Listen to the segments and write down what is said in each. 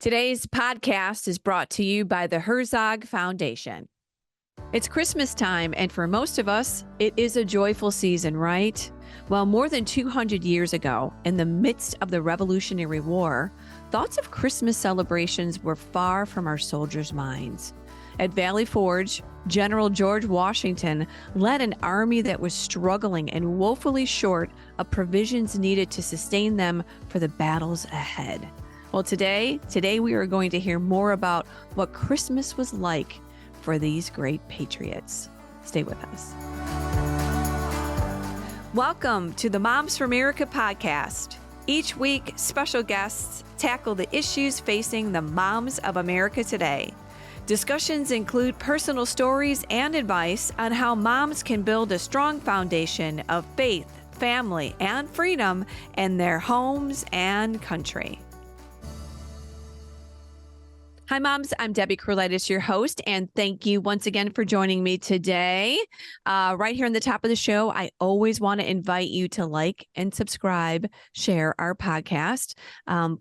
Today's podcast is brought to you by the Herzog Foundation. It's Christmas time, and for most of us, it is a joyful season, right? Well, more than 200 years ago, in the midst of the Revolutionary War, thoughts of Christmas celebrations were far from our soldiers' minds. At Valley Forge, General George Washington led an army that was struggling and woefully short of provisions needed to sustain them for the battles ahead. Well, today we are going to hear more about what Christmas was like for these great patriots. Stay with us. Welcome to the Moms for America podcast. Each week, special guests tackle the issues facing the moms of America today. Discussions include personal stories and advice on how moms can build a strong foundation of faith, family, and freedom in their homes and country. Hi, moms. I'm Debbie Curlitis, your host, and thank you once again for joining me today. Right here on the top of the show, I always want to invite you to like and subscribe, share our podcast.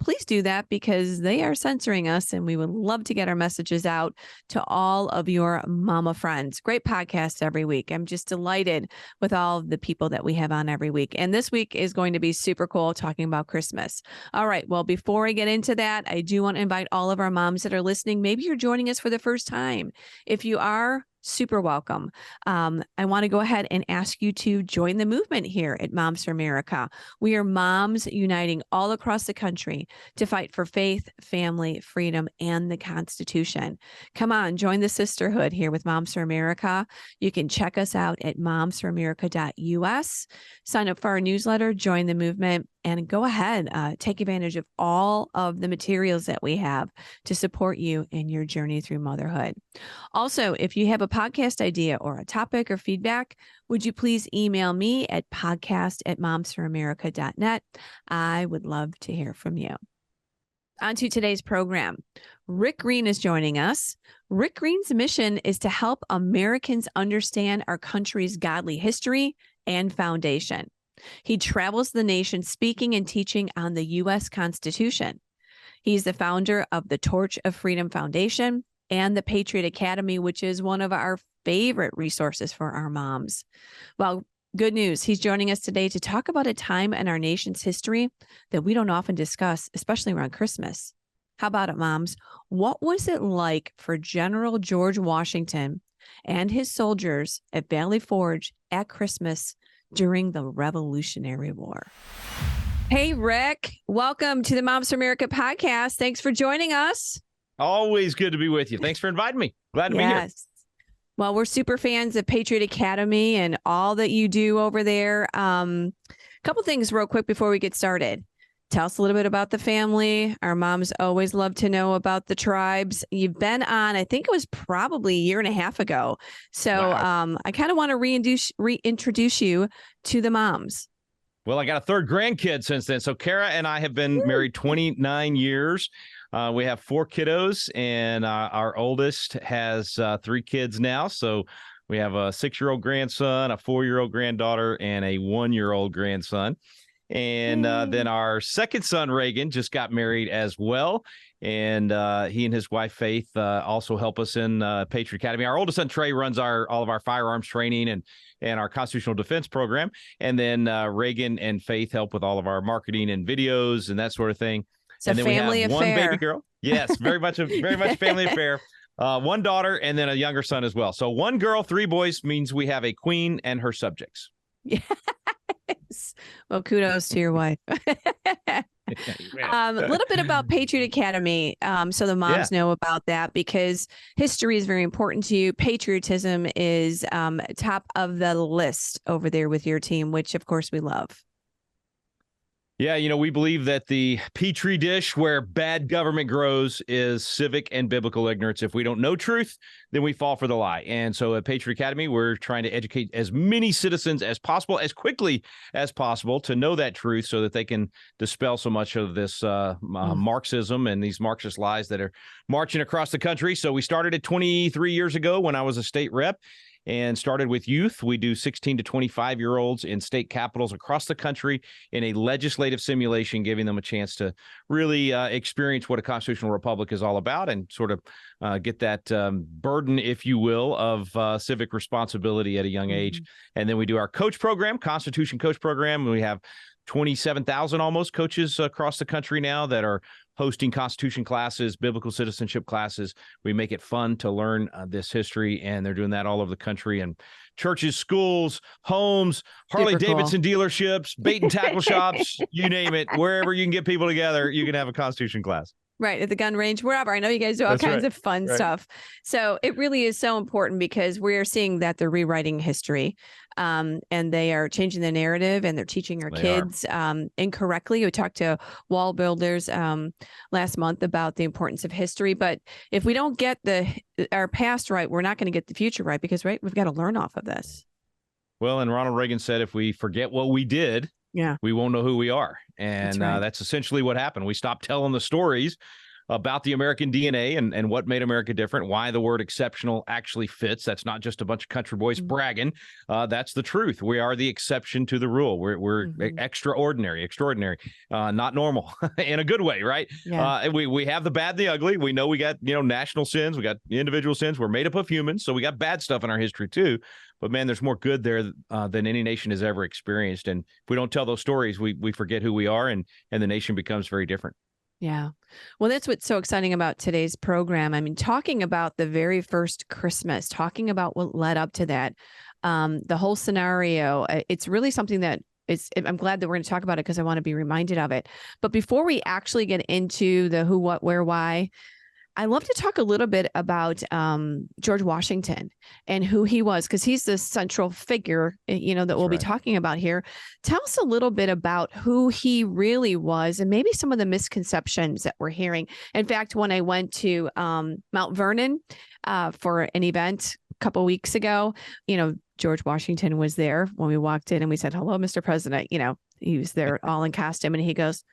Please do that because they are censoring us, and we would love to get our messages out to all of your mama friends. Great podcast every week. I'm just delighted with all the people that we have on every week. And this week is going to be super cool, talking about Christmas. All right. Well, before I get into that, I do want to invite all of our moms that are listening. Maybe you're joining us for the first time. If you are, super welcome. I want to go ahead and ask you to join the movement here at Moms for America. We are moms uniting all across the country to fight for faith, family, freedom, and the Constitution. Come on, join the sisterhood here with Moms for America. You can check us out at momsforamerica.us. Sign up for our newsletter, join the movement, and go ahead, take advantage of all of the materials that we have to support you in your journey through motherhood. Also, if you have a podcast idea or a topic or feedback, would you please email me at podcast@momsforamerica.net. I would love to hear from you. On to today's program. Rick Green is joining us. Rick Green's mission is to help Americans understand our country's godly history and foundation. He travels the nation speaking and teaching on the U.S. Constitution. He's the founder of the Torch of Freedom Foundation and the Patriot Academy, which is one of our favorite resources for our moms. Well, good news. He's joining us today to talk about a time in our nation's history that we don't often discuss, especially around Christmas. How about it, moms? What was it like for General George Washington and his soldiers at Valley Forge at Christmas during the Revolutionary War? Hey, Rick, welcome to the Moms for America podcast. Thanks for joining us. Always good to be with you. Thanks for inviting me. Glad to be here. Well, we're super fans of Patriot Academy and all that you do over there. A couple things real quick before we get started. Tell us a little bit about the family. Our moms always love to know about the tribes. You've been on, I think it was probably a year and a half ago. So wow. I kind of want to reintroduce you to the moms. Well, I got a third grandkid since then. So Kara and I have been married 29 years. We have 4 kiddos, and our oldest has 3 kids now. So we have a 6-year-old grandson, a 4-year-old granddaughter, and a 1-year-old grandson. And then our second son, Reagan, just got married as well. And he and his wife, Faith, also help us in Patriot Academy. Our oldest son, Trey, runs all of our firearms training and our constitutional defense program. And then Reagan and Faith help with all of our marketing and videos and that sort of thing. It's and a then family we have affair. One baby girl. Yes, very much family affair. 1 daughter and then a younger son as well. So 1 girl, 3 boys means we have a queen and her subjects. Yes. Well, kudos to your wife. A little bit about Patriot Academy, so the moms know about that, because history is very important to you. Patriotism is top of the list over there with your team, which of course we love. Yeah, we believe that the petri dish where bad government grows is civic and biblical ignorance. If we don't know truth, then we fall for the lie. And so at Patriot Academy, we're trying to educate as many citizens as possible, as quickly as possible, to know that truth so that they can dispel so much of this Marxism and these Marxist lies that are marching across the country. So we started it 23 years ago when I was a state rep. and started with youth. We do 16 to 25-year-olds in state capitals across the country in a legislative simulation, giving them a chance to really experience what a constitutional republic is all about and sort of get that burden, if you will, of civic responsibility at a young age. And then we do our coach program, Constitution Coach Program, and we have 27,000 almost coaches across the country now that are hosting Constitution classes, biblical citizenship classes. We make it fun to learn this history, and they're doing that all over the country. And churches, schools, homes, Harley-Davidson dealerships, bait and tackle shops, you name it, wherever you can get people together, you can have a Constitution class. Right. At the gun range, wherever. I know you guys do all kinds of fun stuff. So it really is so important because we're seeing that they're rewriting history and they are changing the narrative and they're teaching our kids incorrectly. We talked to wall builders last month about the importance of history. But if we don't get our past right, we're not going to get the future right because, right, we've got to learn off of this. Well, and Ronald Reagan said, if we forget what we did, we won't know who we are. And that's essentially what happened. We stopped telling the stories about the American DNA and what made America different, why the word exceptional actually fits. That's not just a bunch of country boys bragging. That's the truth. We are the exception to the rule. We're extraordinary, not normal in a good way, right? Yeah. We have the bad and the ugly. We know we got, national sins. We got individual sins. We're made up of humans. So we got bad stuff in our history too. But man, there's more good there than any nation has ever experienced. And if we don't tell those stories, we forget who we are and the nation becomes very different. Yeah. Well, that's what's so exciting about today's program. I mean, talking about the very first Christmas, talking about what led up to that, the whole scenario, it's really something that I'm glad that we're going to talk about it because I want to be reminded of it. But before we actually get into the who, what, where, why, I love to talk a little bit about George Washington and who he was, because he's the central figure, that we'll be talking about here. Tell us a little bit about who he really was and maybe some of the misconceptions that we're hearing. In fact, when I went to Mount Vernon for an event a couple of weeks ago, George Washington was there when we walked in and we said, "Hello, Mr. President." He was there all in costume and he goes,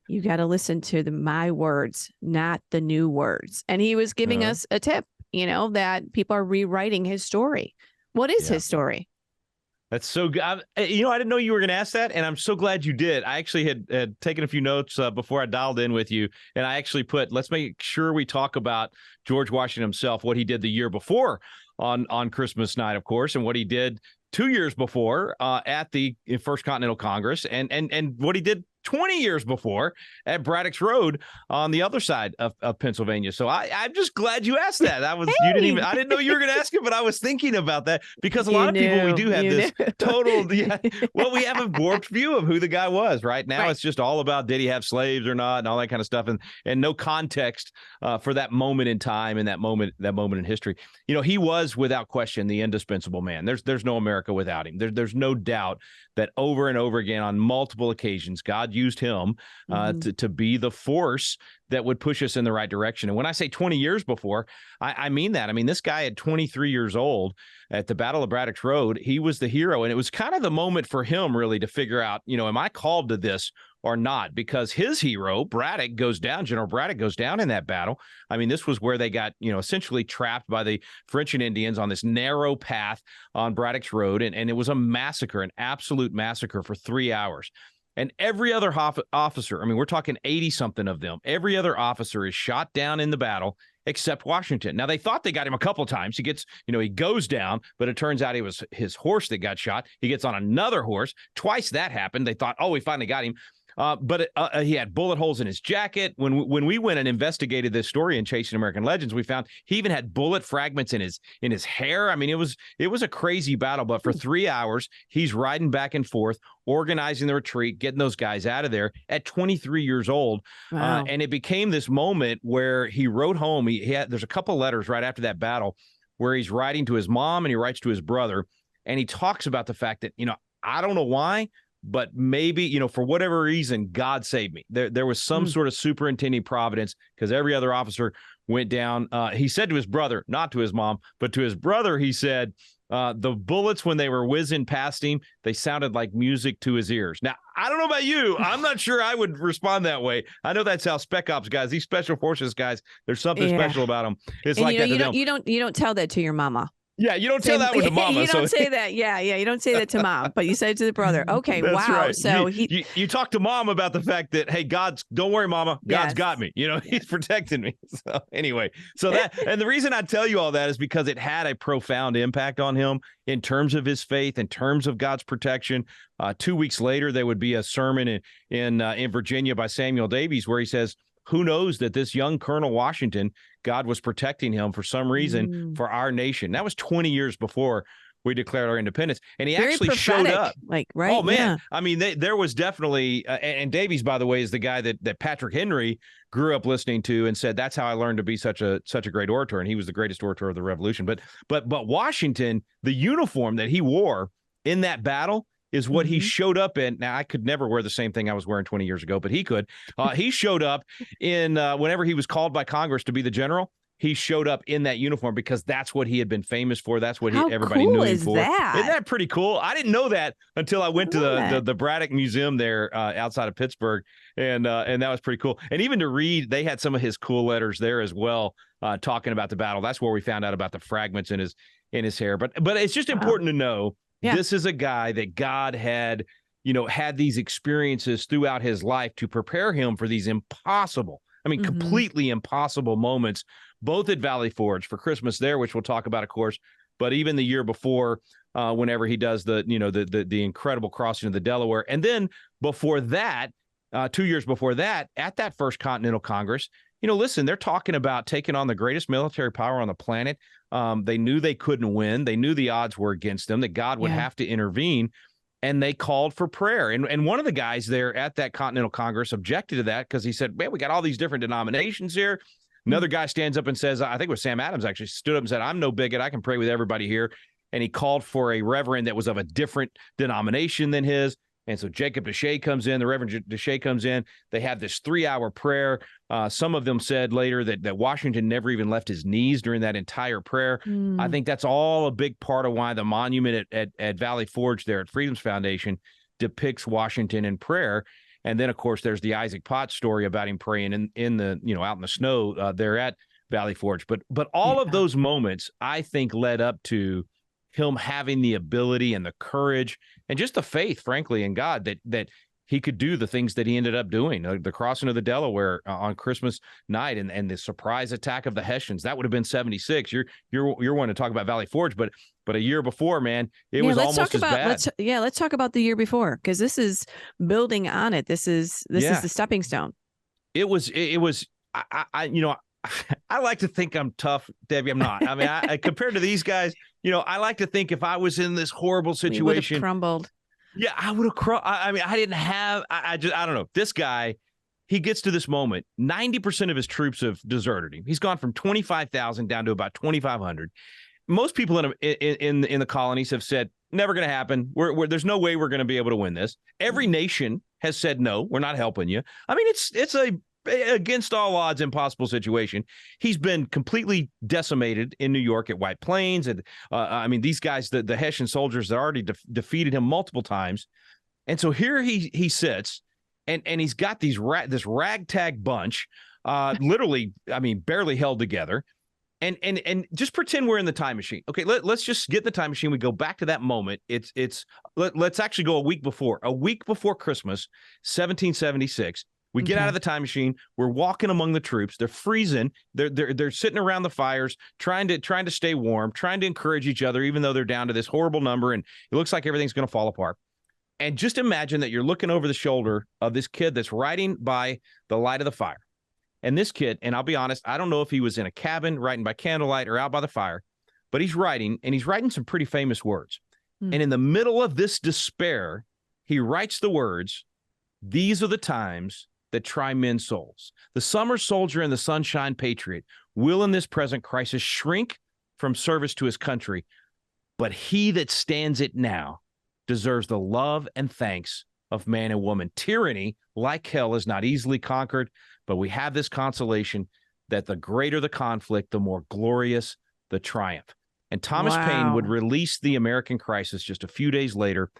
"You got to listen to my words, not the new words." And he was giving us a tip, that people are rewriting his story. What is his story? That's so good. I didn't know you were going to ask that, and I'm so glad you did. I actually had taken a few notes before I dialed in with you, and I actually put, let's make sure we talk about George Washington himself, what he did the year before on Christmas night, of course, and what he did 2 years before at the First Continental Congress, and what he did 20 years before at Braddock's Road on the other side of Pennsylvania. So I'm just glad you asked that. I didn't know you were going to ask it, but I was thinking about that because a lot of people, we do have this total, we have a warped view of who the guy was. Right now, it's just all about did he have slaves or not, and all that kind of stuff, and no context for that moment in time and that moment in history. He was without question the indispensable man. There's no America without him. There's no doubt that over and over again on multiple occasions, God used him to be the force that would push us in the right direction. And when I say 20 years before, I mean that. I mean, this guy at 23 years old at the Battle of Braddock's Road, he was the hero. And it was kind of the moment for him really to figure out, am I called to this or not? Because his hero, General Braddock goes down in that battle. I mean, this was where they got, essentially trapped by the French and Indians on this narrow path on Braddock's Road. And it was a massacre, an absolute massacre for 3 hours. And every other officer, we're talking 80-something of them, every other officer is shot down in the battle except Washington. Now, they thought they got him a couple times. He gets, he goes down, but it turns out it was his horse that got shot. He gets on another horse. Twice that happened. They thought, we finally got him. But he had bullet holes in his jacket. When we went and investigated this story in Chasing American Legends, we found he even had bullet fragments in his hair. I mean, it was a crazy battle. But for 3 hours, he's riding back and forth, organizing the retreat, getting those guys out of there at 23 years old. Wow. And it became this moment where he wrote home. There's a couple letters right after that battle where he's writing to his mom and he writes to his brother, and he talks about the fact that I don't know why, but maybe, for whatever reason, God saved me. There was some sort of superintending providence because every other officer went down. He said to his brother, not to his mom, but to his brother, he said, the bullets, when they were whizzing past him, they sounded like music to his ears. Now, I don't know about you. I'm not sure I would respond that way. I know that's how Spec Ops guys, these special forces guys, there's something special about them. It's like that to them. You don't tell that to your mama. Yeah, you don't tell Same, that one to mama. you So don't say that. Yeah, you don't say that to mom, but you say it to the brother. Okay, that's wow. right. So You talk to mom about the fact that, hey, don't worry, mama, God's yes, got me. yes. He's protecting me. So anyway, and the reason I tell you all that is because it had a profound impact on him in terms of his faith, in terms of God's protection. 2 weeks later, there would be a sermon in Virginia by Samuel Davies where he says, who knows that this young Colonel Washington, God was protecting him for some reason for our nation. That was 20 years before we declared our independence. And he Very actually prophetic, showed up. like, right? Oh, man. Yeah. I mean, there was definitely, and Davies, by the way, is the guy that Patrick Henry grew up listening to and said, that's how I learned to be such a great orator. And he was the greatest orator of the Revolution. But Washington, the uniform that he wore in that battle is what he showed up in. Now, I could never wear the same thing I was wearing 20 years ago, but he could. He showed up in whenever he was called by Congress to be the general. He showed up in that uniform because that's what he had been famous for. That's what everybody knew him for. That? Isn't that pretty cool? I didn't know that until I went to the Braddock Museum there outside of Pittsburgh, and that was pretty cool. And even to read, they had some of his cool letters there as well, talking about the battle. That's where we found out about the fragments in his hair. But it's just important to know. Yeah. This is a guy that God had these experiences throughout his life to prepare him for these impossible, completely impossible moments, both at Valley Forge for Christmas there, which we'll talk about, of course, but even the year before, whenever he does the incredible crossing of the Delaware. And then before that, 2 years before that, at that First Continental Congress, listen, they're talking about taking on the greatest military power on the planet. They knew they couldn't win. They knew the odds were against them, that God would have to intervene. And they called for prayer. And one of the guys there at that Continental Congress objected to that because he said, man, we got all these different denominations here. Another guy stands up and says, I think it was Sam Adams actually, stood up and said, I'm no bigot. I can pray with everybody here. And he called for a reverend that was of a different denomination than his. And so Jacob Deshay comes in, the Reverend Deshay comes in. They have this 3-hour prayer. Some of them said later that Washington never even left his knees during that entire prayer. I think that's all a big part of why the monument at Valley Forge there at Freedom's Foundation depicts Washington in prayer. And then, of course, there's the Isaac Potts story about him praying in the, out in the snow there at Valley Forge. But all of those moments, I think, led up to him having the ability and the courage and just the faith, frankly, in God that he could do the things that he ended up doing. The crossing of the Delaware on Christmas night and the surprise attack of the Hessians. That would have been 76. You're one to talk about Valley Forge, but a year before, man, it was almost as bad. Let's talk about the year before, because this is building on it. This is the stepping stone. It was. I like to think I'm tough, Debbie. I'm not. I mean, I compared to these guys, I like to think if I was in this horrible situation, would have crumbled. Yeah, I would have crumbled. I mean, I didn't have. I don't know. This guy, he gets to this moment. 90% of his troops have deserted him. He's gone from 25,000 down to about 2,500. Most people in the colonies have said, never going to happen. There's no way we're going to be able to win this. Every nation has said, no, we're not helping you. I mean, it's a against all odds impossible situation. He's been completely decimated in New York at White Plains. And I mean, these guys, the Hessian soldiers that already defeated him multiple times. And so here he sits and he's got this ragtag bunch, literally, I mean, barely held together. And just pretend we're in the time machine. Okay, let's just get in the time machine. We go back to that moment. Let's actually go a week before Christmas, 1776. We get out of the time machine. We're walking among the troops. They're freezing. They're sitting around the fires, trying to stay warm, trying to encourage each other, even though they're down to this horrible number, and it looks like everything's going to fall apart. And just imagine that you're looking over the shoulder of this kid that's riding by the light of the fire. And this kid, and I'll be honest, I don't know if he was in a cabin writing by candlelight or out by the fire, but he's writing some pretty famous words. And in the middle of this despair, he writes the words, "These are the times that try men's souls. The summer soldier and the sunshine patriot will in this present crisis shrink from service to his country, but he that stands it now deserves the love and thanks of man and woman. Tyranny, like hell, is not easily conquered, but we have this consolation that the greater the conflict, the more glorious the triumph." And Thomas Paine would release the American crisis just a few days later.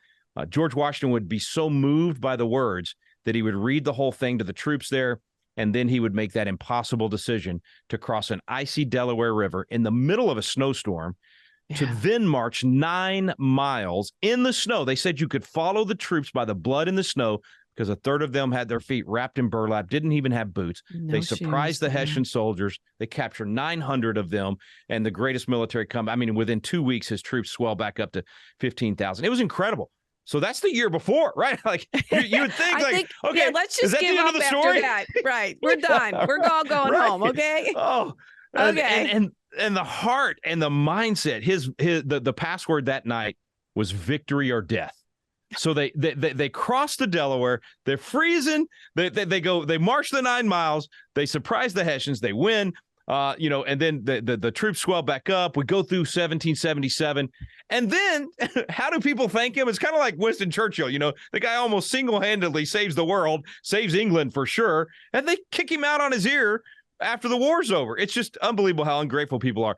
George Washington would be so moved by the words that he would read the whole thing to the troops there, and then he would make that impossible decision to cross an icy Delaware River in the middle of a snowstorm to then march 9 miles in the snow. They said you could follow the troops by the blood in the snow because a third of them had their feet wrapped in burlap, didn't even have boots. They surprised the Hessian soldiers. They captured 900 of them, and the greatest military comeback. I mean, within 2 weeks, his troops swelled back up to 15,000. It was incredible. So that's the year before, right? Like you would think, okay, yeah, let's just give up after that. Right, we're done. We're all going home. Okay. Oh, okay. And the heart and the mindset. The password that night was victory or death. So they cross the Delaware. They're freezing. They march the 9 miles. They surprise the Hessians. They win. And then the troops swell back up. We go through 1777. And then how do people thank him? It's kind of like Winston Churchill. The guy almost single-handedly saves the world, saves England for sure. And they kick him out on his ear after the war's over. It's just unbelievable how ungrateful people are.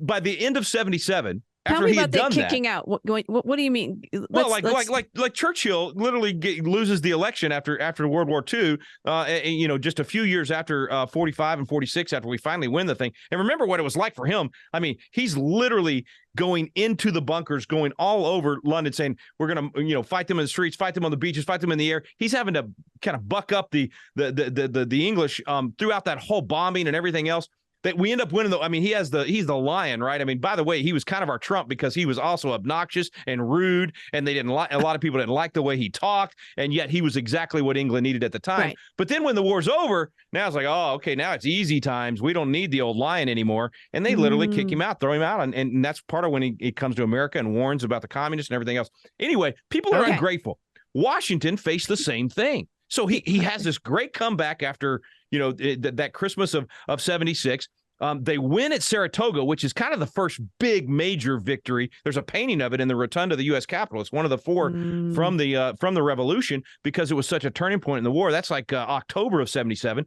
By the end of 77, after he had done that, kicking out. What do you mean? Like Churchill literally loses the election after World War II. Just a few years after 45 and 46, after we finally win the thing. And remember what it was like for him. I mean, he's literally going into the bunkers, going all over London, saying we're going to fight them in the streets, fight them on the beaches, fight them in the air. He's having to kind of buck up the English throughout that whole bombing and everything else. That we end up winning. I mean, he's the lion, right? I mean, by the way, he was kind of our Trump because he was also obnoxious and rude, and a lot of people didn't like the way he talked, and yet he was exactly what England needed at the time. Right. But then when the war's over, now it's like, oh, okay, now it's easy times. We don't need the old lion anymore, and they literally kick him out, throw him out, and that's part of when he comes to America and warns about the communists and everything else. Anyway, people are ungrateful. Washington faced the same thing. So he has this great comeback after that Christmas of 76. They win at Saratoga, which is kind of the first big major victory. There's a painting of it in the rotunda of the U.S. Capitol. It's one of the 4 from the Revolution because it was such a turning point in the war. That's like October of 77.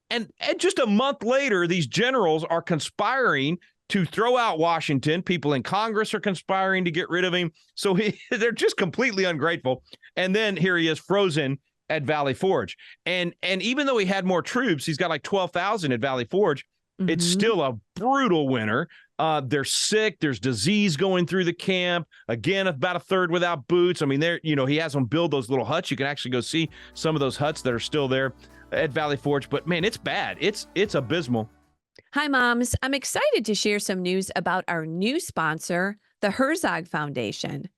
And just a month later, these generals are conspiring to throw out Washington. People in Congress are conspiring to get rid of him. So they're just completely ungrateful. And then here he is frozen at Valley Forge. And even though he had more troops, he's got like 12,000 at Valley Forge. It's still a brutal winter. They're sick. There's disease going through the camp. Again, about a third without boots. I mean, he has them build those little huts. You can actually go see some of those huts that are still there at Valley Forge. But man, it's bad. It's abysmal. Hi, moms. I'm excited to share some news about our new sponsor, the Herzog Foundation.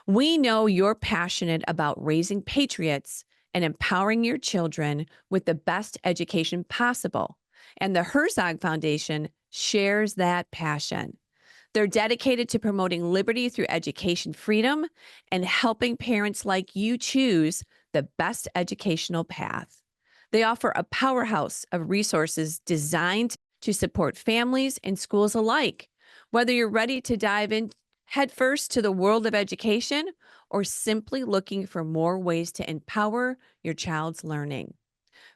We know you're passionate about raising patriots and empowering your children with the best education possible. And the Herzog Foundation shares that passion. They're dedicated to promoting liberty through education freedom and helping parents like you choose the best educational path. They offer a powerhouse of resources designed to support families and schools alike. Whether you're ready to dive in headfirst to the world of education or simply looking for more ways to empower your child's learning.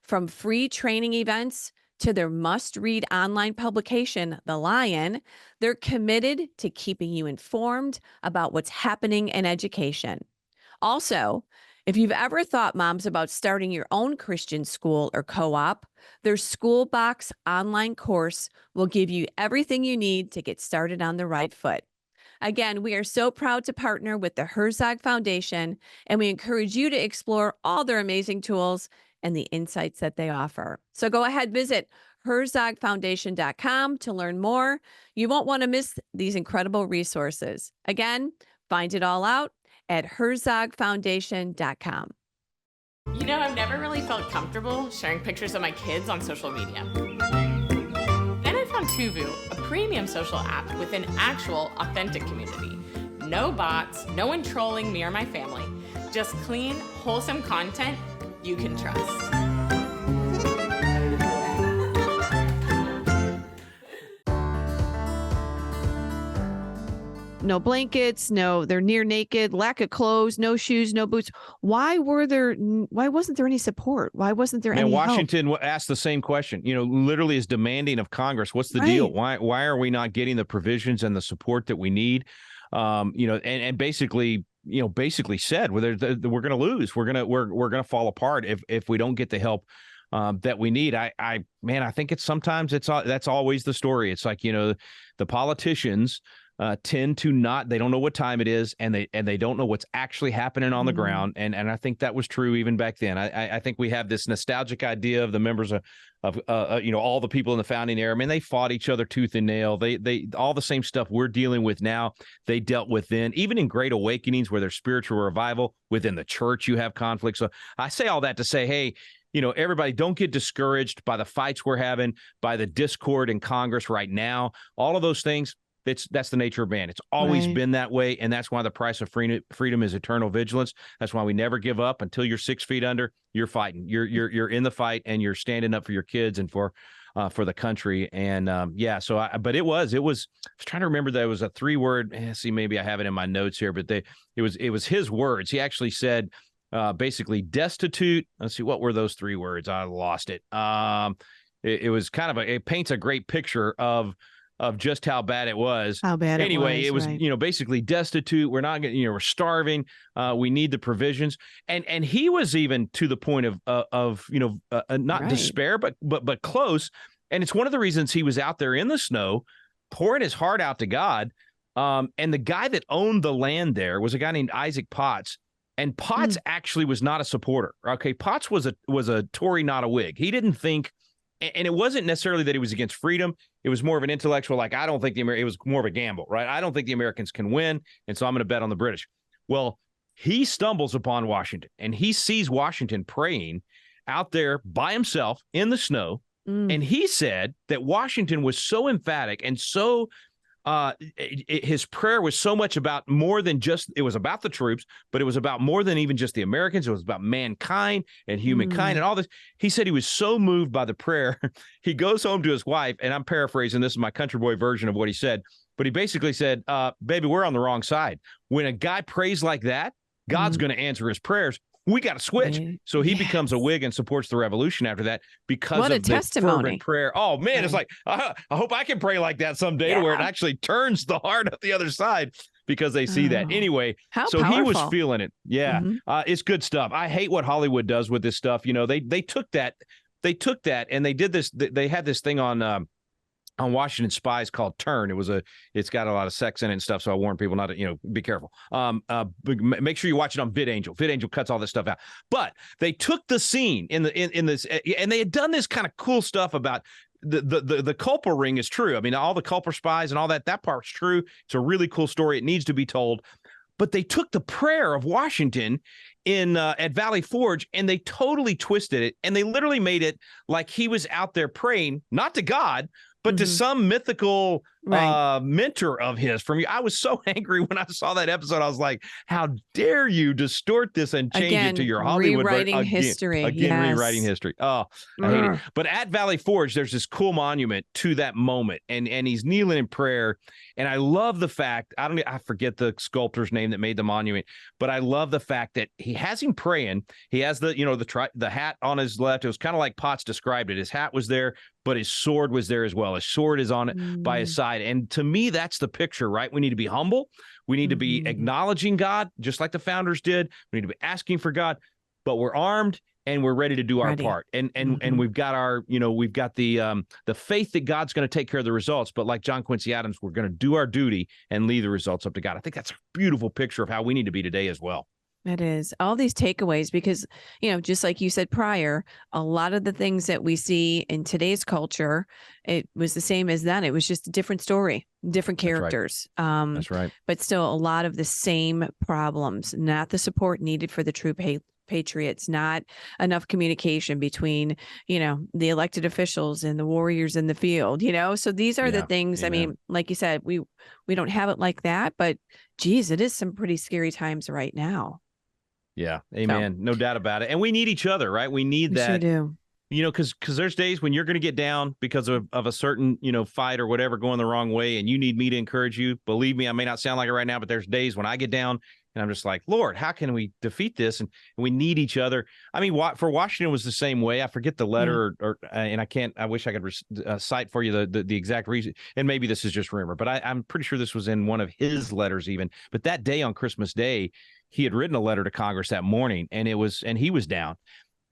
From free training events to their must-read online publication, The Lion, they're committed to keeping you informed about what's happening in education. Also, if you've ever thought, moms, about starting your own Christian school or co-op, their School Box online course will give you everything you need to get started on the right foot. Again, we are so proud to partner with the Herzog Foundation, and we encourage you to explore all their amazing tools and the insights that they offer. So go ahead, visit herzogfoundation.com to learn more. You won't want to miss these incredible resources. Again, find it all out at herzogfoundation.com. I've never really felt comfortable sharing pictures of my kids on social media. Then I found Tuvu, a premium social app with an actual, authentic community. No bots, no one trolling me or my family. Just clean, wholesome content you can trust. No blankets, they're near naked, lack of clothes, no shoes, no boots. Why wasn't there any support? Why wasn't there any Washington help? asked the same question, literally is demanding of Congress. What's the deal? Why are we not getting the provisions and the support that we need? And basically said, we're going to lose. We're going to fall apart if we don't get the help that we need. I think that's always the story. It's like, the politicians tend to not, they don't know what time it is, and they don't know what's actually happening on the ground. And I think that was true even back then. I think we have this nostalgic idea of the members of all the people in the founding era. I mean, they fought each other tooth and nail. They all the same stuff we're dealing with now, they dealt with then. Even in Great Awakenings, where there's spiritual revival within the church, you have conflict. So I say all that to say, hey, everybody, don't get discouraged by the fights we're having, by the discord in Congress right now. All of those things, that's the nature of man. It's always been that way, and that's why the price of freedom is eternal vigilance. That's why we never give up until you're 6 feet under. You're fighting. You're in the fight, and you're standing up for your kids and for the country. And but it was. I was trying to remember that it was a 3-word. See, maybe I have it in my notes here, but it was his words. He actually said, basically destitute. Let's see, what were those 3 words? I lost it. It was kind of it paints a great picture of just how bad it was. How bad anyway, it was, right. Basically destitute. We're not getting, we're starving. We need the provisions. And he was even to the point of not despair, but close. And it's one of the reasons he was out there in the snow, pouring his heart out to God. And the guy that owned the land there was a guy named Isaac Potts. And Potts actually was not a supporter. Okay, Potts was a Tory, not a Whig. He didn't think, and it wasn't necessarily that he was against freedom. It was more of an intellectual, like, I don't think it was more of a gamble, right? I don't think the Americans can win, and so I'm going to bet on the British. Well, he stumbles upon Washington, and he sees Washington praying out there by himself in the snow, and he said that Washington was so emphatic and so his prayer was so much about more than just, it was about the troops, but it was about more than even just the Americans. It was about mankind and humankind and all this. He said he was so moved by the prayer. He goes home to his wife, and I'm paraphrasing, this is my country boy version of what he said, but he basically said, baby, we're on the wrong side. When a guy prays like that, God's going to answer his prayers. We got to switch. So he becomes a Whig and supports the revolution after that because what of the fervent prayer. Oh, man, it's like, I hope I can pray like that someday to where it actually turns the heart of the other side because they see that. Anyway, so powerful. He was feeling it. Yeah, it's good stuff. I hate what Hollywood does with this stuff. They took that and they did this. They had this thing on Washington Spies called Turn. It's got a lot of sex in it and stuff. So I warn people not to, be careful. Make sure you watch it on VidAngel. VidAngel cuts all this stuff out. But they took the scene in this, and they had done this kind of cool stuff about the Culper ring is true. I mean, all the Culper spies and all that part's true. It's a really cool story. It needs to be told. But they took the prayer of Washington at Valley Forge, and they totally twisted it, and they literally made it like he was out there praying, not to God, but to some mythical mentor of his from you. I was so angry when I saw that episode. I was like, how dare you distort this and change it to your Hollywood rewriting history. Rewriting history. Oh, I hate it. But at Valley Forge, there's this cool monument to that moment, and he's kneeling in prayer. And I love the fact, I forget the sculptor's name that made the monument, but I love the fact that he has him praying. He has the hat on his left. It was kind of like Potts described it. His hat was there, but his sword was there as well. His sword is on it by his side. And to me, that's the picture, right? We need to be humble. We need to be acknowledging God, just like the founders did. We need to be asking for God, but we're armed and we're ready to do our part. And we've got we've got the faith that God's going to take care of the results. But like John Quincy Adams, we're going to do our duty and leave the results up to God. I think that's a beautiful picture of how we need to be today as well. It is. All these takeaways, because, just like you said prior, a lot of the things that we see in today's culture, it was the same as then. It was just a different story, different characters. That's right. But still a lot of the same problems, not the support needed for the true patriots, not enough communication between, the elected officials and the warriors in the field, So these are the things, I mean, like you said, we don't have it like that, but geez, it is some pretty scary times right now. Yeah. Amen. So, no doubt about it. And we need each other, right? We need that. Sure do. Because there's days when you're going to get down because of a certain, fight or whatever going the wrong way, and you need me to encourage you. Believe me, I may not sound like it right now, but there's days when I get down and I'm just like, Lord, how can we defeat this? And we need each other. I mean, for Washington was the same way. I forget the letter and I wish I could cite for you the exact reason. And maybe this is just rumor, but I'm pretty sure this was in one of his letters even. But that day on Christmas Day, he had written a letter to Congress that morning, and he was down,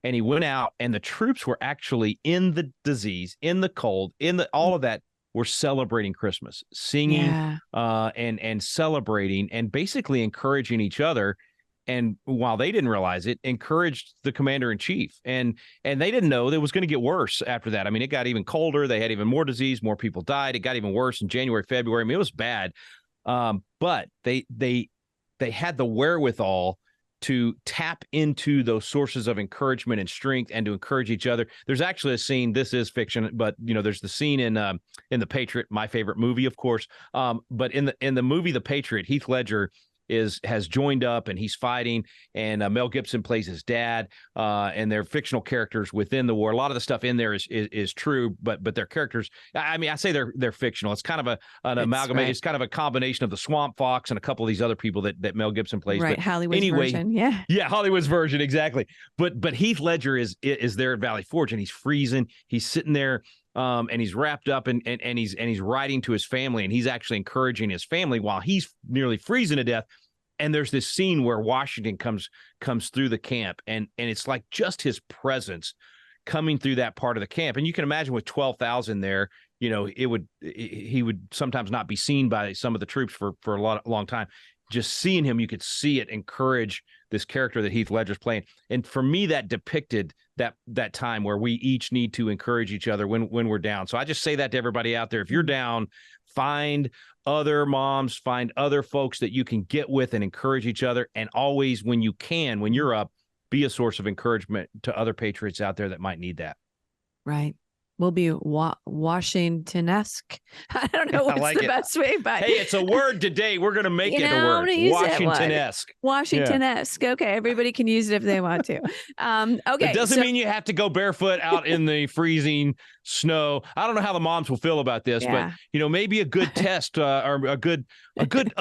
and he went out, and the troops were actually in the disease, in the cold, all of that were celebrating Christmas, singing and celebrating and basically encouraging each other. And while they didn't realize it, encouraged the commander in chief. And they didn't know that it was going to get worse after that. I mean, it got even colder. They had even more disease. More people died. It got even worse in January, February. I mean, it was bad. But they had the wherewithal to tap into those sources of encouragement and strength and to encourage each other. There's actually a scene, this is fiction, but there's the scene in The Patriot, my favorite movie, of course. But in the movie The Patriot, Heath Ledger has joined up and he's fighting, and Mel Gibson plays his dad, and they're fictional characters within the war. A lot of the stuff in there is true, but their characters, I mean, I say they're fictional. It's kind of an amalgamation. Right. It's kind of a combination of the Swamp Fox and a couple of these other people that Mel Gibson plays. Right, but Hollywood's version, yeah, Hollywood's version, exactly. But Heath Ledger is there at Valley Forge, and he's freezing. He's sitting there. And he's wrapped up and he's writing to his family, and he's actually encouraging his family while he's nearly freezing to death. And there's this scene where Washington comes through the camp, and it's like just his presence coming through that part of the camp. And you can imagine with 12,000 there, he would sometimes not be seen by some of the troops for a long time. Just seeing him, you could see it encourage this character that Heath Ledger's playing. And for me, that depicted that time where we each need to encourage each other when we're down. So I just say that to everybody out there. If you're down, find other moms, find other folks that you can get with and encourage each other. And always, when you can, when you're up, be a source of encouragement to other patriots out there that might need that. Right. We'll be Washington-esque. I don't know what's the best way, but hey, it's a word today. We're going to make it a word. Washington-esque. Washington-esque. Yeah. Okay, everybody can use it if they want to. Okay. It doesn't mean you have to go barefoot out in the freezing snow. I don't know how the moms will feel about this, but maybe a good test or a good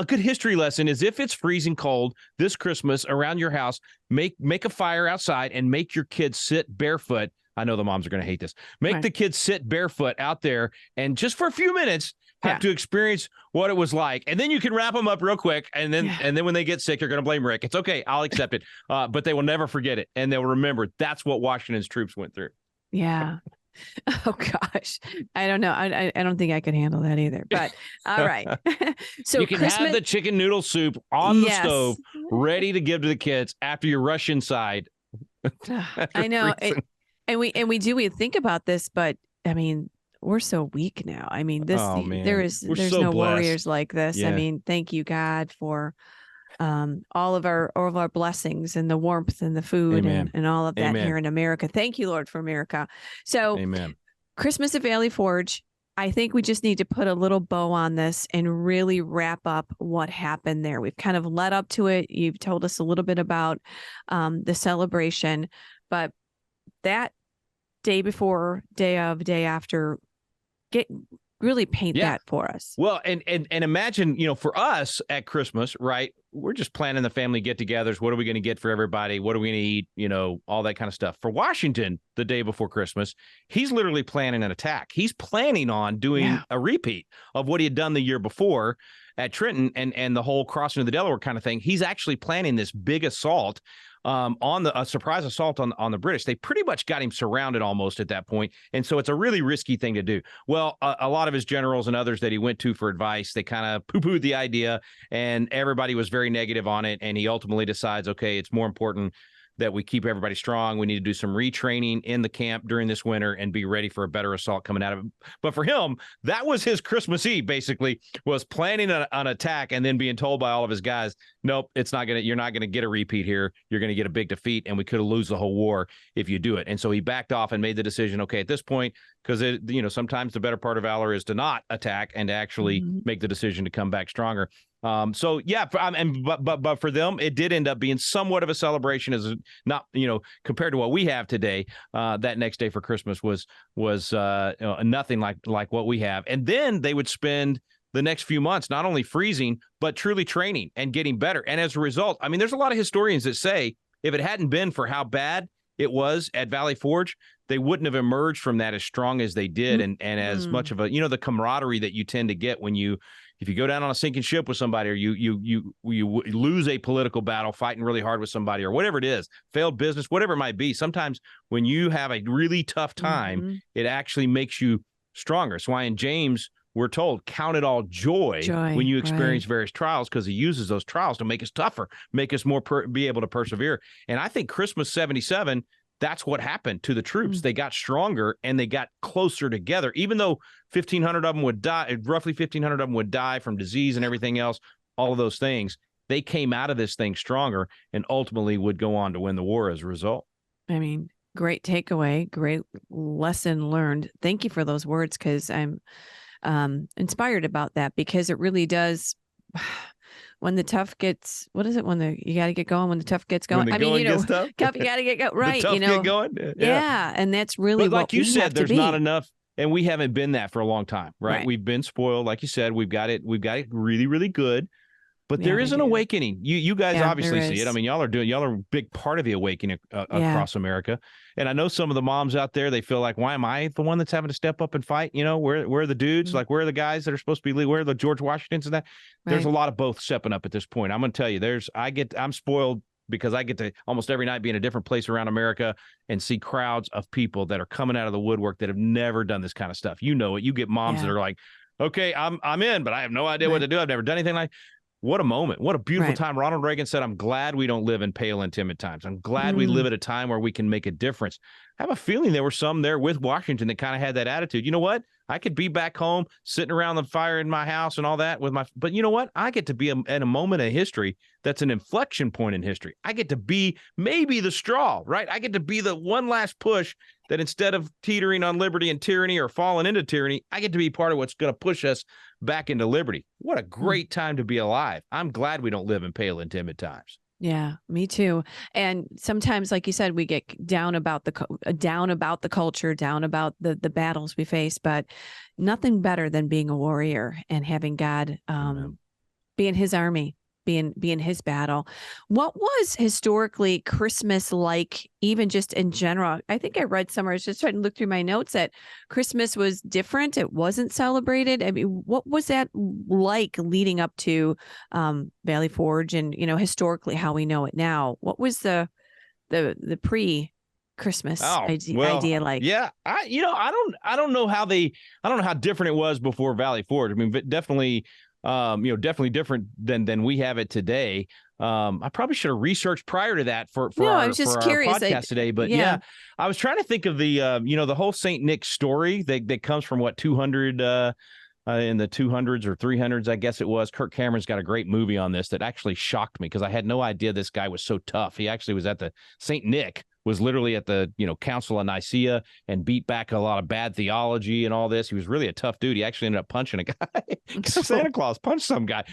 history lesson is if it's freezing cold this Christmas around your house, make a fire outside and make your kids sit barefoot. I know the moms are going to hate this. Make the kids sit barefoot out there and just for a few minutes have to experience what it was like. And then you can wrap them up real quick. And then when they get sick, you're going to blame Rick. It's okay. I'll accept it. But they will never forget it. And they'll remember that's what Washington's troops went through. Yeah. Oh, gosh. I don't know. I don't think I could handle that either. But all right. So you can have the chicken noodle soup on the stove ready to give to the kids after you rush inside. I know. We think about this, but I mean, we're so weak now. I mean, there's so no warriors like this. Yeah. I mean, thank you, God, for all of our blessings and the warmth and the food and all of that here in America. Thank you, Lord, for America. So Christmas at Valley Forge, I think we just need to put a little bow on this and really wrap up what happened there. We've kind of led up to it. You've told us a little bit about the celebration, but that day before, day of, day after, really paint that for us. Well, and imagine, for us at Christmas, right? We're just planning the family get-togethers. What are we going to get for everybody? What are we going to eat? All that kind of stuff. For Washington, the day before Christmas, he's literally planning an attack. He's planning on doing a repeat of what he had done the year before at Trenton and the whole crossing of the Delaware kind of thing. He's actually planning this big assault on a surprise assault on the British. They pretty much got him surrounded almost at that point. And so it's a really risky thing to do. Well, a lot of his generals and others that he went to for advice, they kind of poo-pooed the idea, and everybody was very negative on it. And he ultimately decides, okay, it's more important that we keep everybody strong. We need to do some retraining in the camp during this winter and be ready for a better assault coming out of it. But for him, that was his Christmas Eve, basically, was planning an attack and then being told by all of his guys, nope, you're not going to get a repeat here. You're going to get a big defeat, and we could lose the whole war if you do it. And so he backed off and made the decision, okay, at this point, because sometimes the better part of valor is to not attack and to actually make the decision to come back stronger. But for them, it did end up being somewhat of a celebration, as not, compared to what we have today. That next day for Christmas was nothing like what we have. And then they would spend the next few months not only freezing, but truly training and getting better. And as a result, I mean, there's a lot of historians that say if it hadn't been for how bad it was at Valley Forge, they wouldn't have emerged from that as strong as they did, and as much of a, the camaraderie that you tend to get if you go down on a sinking ship with somebody, or you lose a political battle fighting really hard with somebody, or whatever it is, failed business, whatever it might be. Sometimes when you have a really tough time, it actually makes you stronger. That's why in James we're told, count it all joy, Joy, when you right. experience various trials, because he uses those trials to make us tougher, make us more be able to persevere. And I think Christmas 77, that's what happened to the troops. They got stronger and they got closer together, even though 1,500 of them would die, roughly 1,500 of them would die from disease and everything else, all of those things. They came out of this thing stronger and ultimately would go on to win the war as a result. I mean, great takeaway, great lesson learned. Thank you for those words, because I'm inspired about that, because it really does. When the tough gets, what is it? You got to get going when the tough gets going. I mean, gets tough, you got to get going. Right. The tough get going. Yeah. And that's really but what like you we said, have to there's be. not enough. And we haven't been that for a long time, right? Right. We've been spoiled. Like you said, we've got it really, really good. But there is an awakening. You guys obviously see it. I mean, y'all are a big part of the awakening across America. And I know some of the moms out there, they feel like, why am I the one that's having to step up and fight? You know, where are the dudes? Like, where are the guys that are supposed to be, where are the George Washingtons and that? Right. There's a lot of both stepping up at this point. I'm going to tell you, I'm spoiled because I get to almost every night be in a different place around America and see crowds of people that are coming out of the woodwork that have never done this kind of stuff. You know it. You get moms that are like, okay, I'm in, but I have no idea what to do. I've never done anything like. What a moment. What a beautiful time. Ronald Reagan said, I'm glad we don't live in pale and timid times. I'm glad we live at a time where we can make a difference. I have a feeling there were some there with Washington that kind of had that attitude. You know what? I could be back home sitting around the fire in my house and all that but you know what? I get to be at a moment in history that's an inflection point in history. I get to be maybe the straw, right? I get to be the one last push that instead of teetering on liberty and tyranny or falling into tyranny, I get to be part of what's going to push us back into liberty. What a great time to be alive. I'm glad we don't live in pale and timid times. Yeah, me too. And sometimes, like you said, we get down about the culture, down about the battles we face, but nothing better than being a warrior and having God be in his army, be in his battle. What was historically Christmas like, even just in general? I think I read somewhere, I was just trying to look through my notes, that Christmas was different. It wasn't celebrated. I mean, what was that like leading up to Valley Forge and, historically how we know it now? What was the pre-Christmas idea like? Yeah, I don't know how different it was before Valley Forge. I mean, definitely definitely different than we have it today. I probably should have researched prior to that for our podcast today. But yeah, I was trying to think of the the whole Saint Nick story that comes from 200 in the 200s or 300s, I guess it was. Kirk Cameron's got a great movie on this that actually shocked me because I had no idea this guy was so tough. He actually was at the Saint Nick was literally at the Council of Nicaea and beat back a lot of bad theology and all this. He was really a tough dude. He actually ended up punching a guy. Santa Claus punched some guy.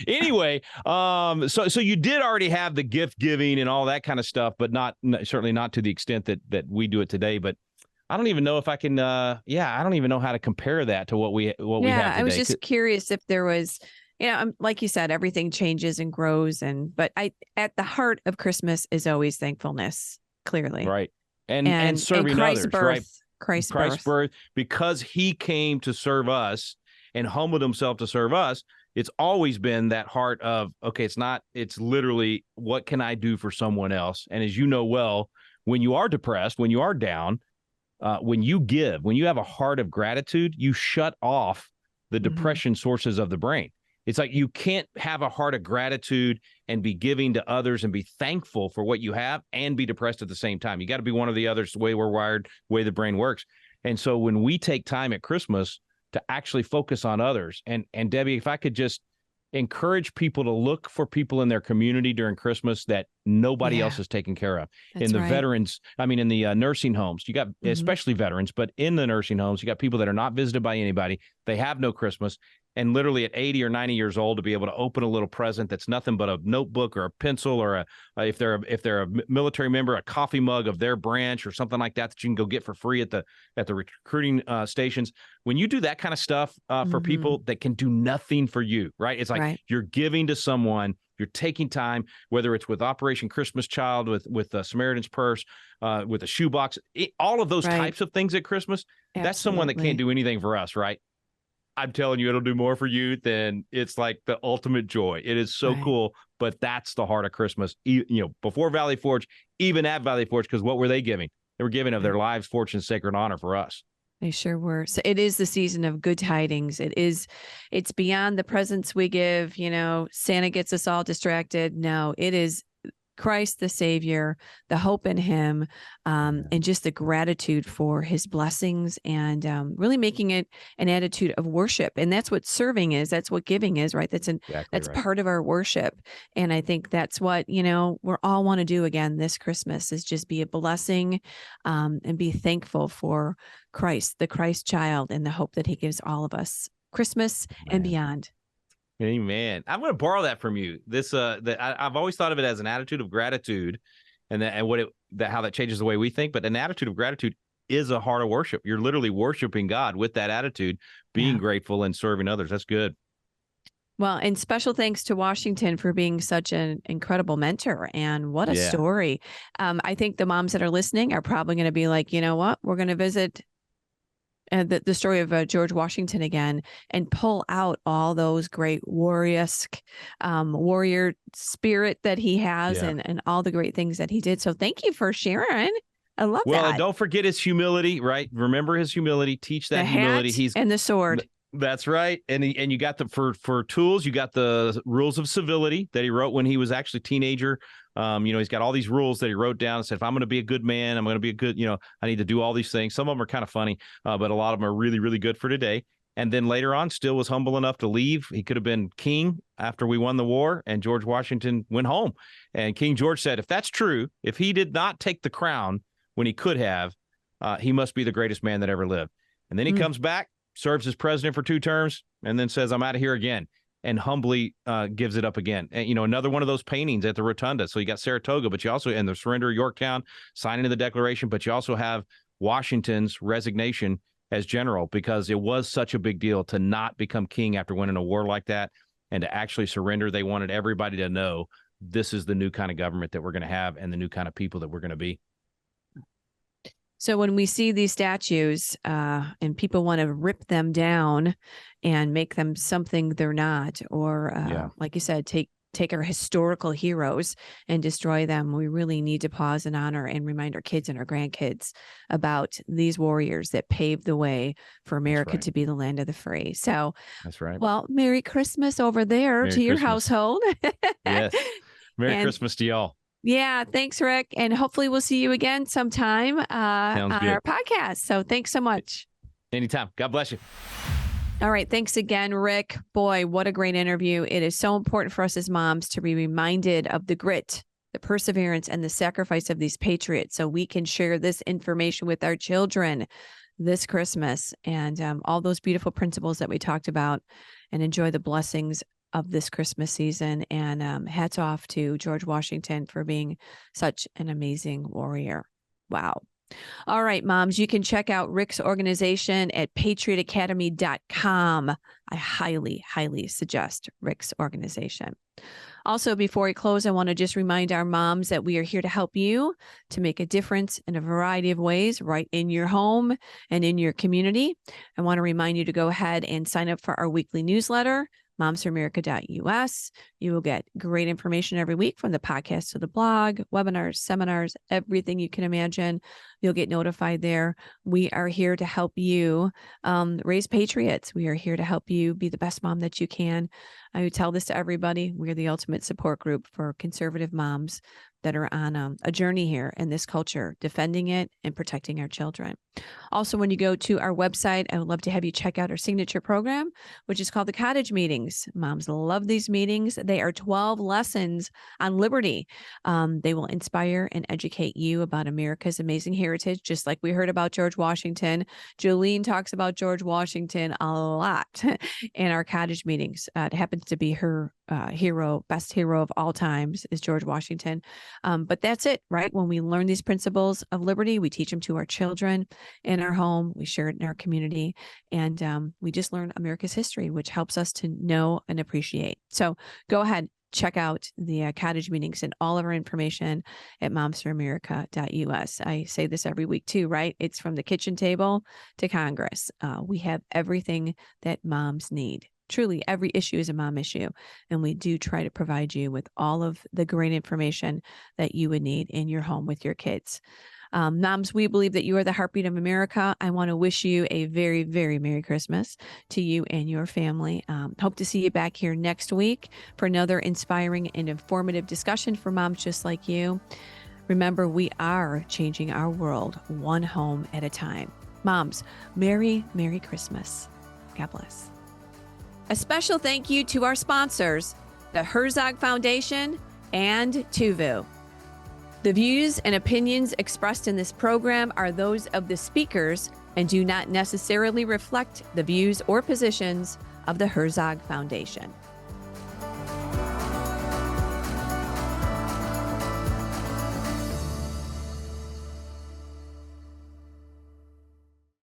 Anyway, so you did already have the gift giving and all that kind of stuff, but certainly not to the extent that we do it today. But I don't even know if I can. I don't even know how to compare that to what we have today. I was just curious if there was. Like you said, everything changes and grows, but at the heart of Christmas is always thankfulness. Clearly. Right. And serving Christ's others, birth, right? Christ's birth, because he came to serve us and humbled himself to serve us. It's always been that heart of, okay, it's literally, what can I do for someone else? And as you know well, when you are depressed, when you are down, when you give, when you have a heart of gratitude, you shut off the depression sources of the brain. It's like you can't have a heart of gratitude and be giving to others and be thankful for what you have and be depressed at the same time. You got to be one or the other. It's the way we're wired, the way the brain works. And so when we take time at Christmas to actually focus on others, and Debbie, if I could just encourage people to look for people in their community during Christmas that nobody else is taking care of. That's in the right. veterans, in the nursing homes, you got especially veterans, but in the nursing homes, you got people that are not visited by anybody. They have no Christmas. And literally at 80 or 90 years old, to be able to open a little present that's nothing but a notebook or a pencil or if they're a military member, a coffee mug of their branch or something like that you can go get for free at the recruiting stations. When you do that kind of stuff for people that can do nothing for you, right? It's like you're giving to someone. You're taking time, whether it's with Operation Christmas Child, with Samaritan's Purse, with a shoebox, all of those types of things at Christmas. Absolutely. That's someone that can't do anything for us, right? I'm telling you, it'll do more for you than it's like the ultimate joy. It is so cool, but that's the heart of Christmas. Before Valley Forge, even at Valley Forge, because what were they giving? They were giving of their lives, fortune, sacred honor for us. They sure were. So it is the season of good tidings. It's beyond the presents we give, Santa gets us all distracted. No, it is Christ the Savior, the hope in him, and just the gratitude for his blessings, and really making it an attitude of worship. And that's what serving is. That's what giving is, right? That's Exactly right. part of our worship. And I think that's what, we're all want to do again this Christmas, is just be a blessing, and be thankful for Christ, the Christ child, and the hope that he gives all of us, Christmas and beyond. Amen. I'm going to borrow that from you. I've always thought of it as an attitude of gratitude, and how that changes the way we think. But an attitude of gratitude is a heart of worship. You're literally worshiping God with that attitude, being grateful and serving others. That's good. Well, and special thanks to Washington for being such an incredible mentor. And what a story. I think the moms that are listening are probably going to be like, you know what? We're going to visit the story of George Washington again, and pull out all those great warrior spirit that he has, and all the great things that he did. So thank you for sharing. I love that. Well, and don't forget his humility, right? Remember his humility. Teach that humility. And the sword. That's right. And you got for tools, you got the rules of civility that he wrote when he was actually a teenager. He's got all these rules that he wrote down and said, if I'm going to be a good man, I'm going to be a good, I need to do all these things. Some of them are kind of funny, but a lot of them are really, really good for today. And then later on, still was humble enough to leave. He could have been king after we won the war, and George Washington went home. And King George said, if that's true, if he did not take the crown when he could have, he must be the greatest man that ever lived. And then he comes back, serves as president for 2 terms, and then says, I'm out of here again, and humbly gives it up again. And, another one of those paintings at the Rotunda. So you got Saratoga, but you also, and the surrender of Yorktown, signing of the Declaration, but you also have Washington's resignation as general, because it was such a big deal to not become king after winning a war like that and to actually surrender. They wanted everybody to know this is the new kind of government that we're going to have and the new kind of people that we're going to be. So when we see these statues and people want to rip them down and make them something they're not, or like you said, take our historical heroes and destroy them, we really need to pause and honor and remind our kids and our grandkids about these warriors that paved the way for America to be the land of the free. So that's right. Well, Merry Christmas over there to your household. Yes. Merry Christmas to y'all. Yeah. Thanks, Rick. And hopefully we'll see you again sometime on our podcast. So thanks so much. Anytime. God bless you. All right. Thanks again, Rick. Boy, what a great interview. It is so important for us as moms to be reminded of the grit, the perseverance, and the sacrifice of these patriots, so we can share this information with our children this Christmas, and all those beautiful principles that we talked about, and enjoy the blessings of this Christmas season. And hats off to George Washington for being such an amazing warrior. Wow. All right, moms, you can check out Rick's organization at patriotacademy.com. I highly, highly suggest Rick's organization. Also, before we close, I want to just remind our moms that we are here to help you to make a difference in a variety of ways right in your home and in your community. I want to remind you to go ahead and sign up for our weekly newsletter, momsforamerica.us. You will get great information every week, from the podcast to the blog, webinars, seminars, everything you can imagine. You'll get notified there. We are here to help you raise patriots. We are here to help you be the best mom that you can. I tell this to everybody. We're the ultimate support group for conservative moms that are on a journey here in this culture, defending it and protecting our children. Also, when you go to our website, I would love to have you check out our signature program, which is called the Cottage Meetings. Moms love these meetings. They are 12 lessons on liberty. They will inspire and educate you about America's amazing heritage, just like we heard about George Washington. Jolene talks about George Washington a lot in our Cottage Meetings. It happens to be her best hero of all times is George Washington. But that's it, right? When we learn these principles of liberty, we teach them to our children in our home, we share it in our community, and we just learn America's history, which helps us to know and appreciate. So go ahead, check out the Cottage Meetings and all of our information at momsforamerica.us. I say this every week too, right? It's from the kitchen table to Congress. We have everything that moms need. Truly, every issue is a mom issue, and we do try to provide you with all of the great information that you would need in your home with your kids. Moms, we believe that you are the heartbeat of America. I want to wish you a very, very Merry Christmas to you and your family. Hope to see you back here next week for another inspiring and informative discussion for moms just like you. Remember, we are changing our world one home at a time. Moms, Merry, Merry Christmas. God bless. A special thank you to our sponsors, the Herzog Foundation and Tuvu. The views and opinions expressed in this program are those of the speakers and do not necessarily reflect the views or positions of the Herzog Foundation.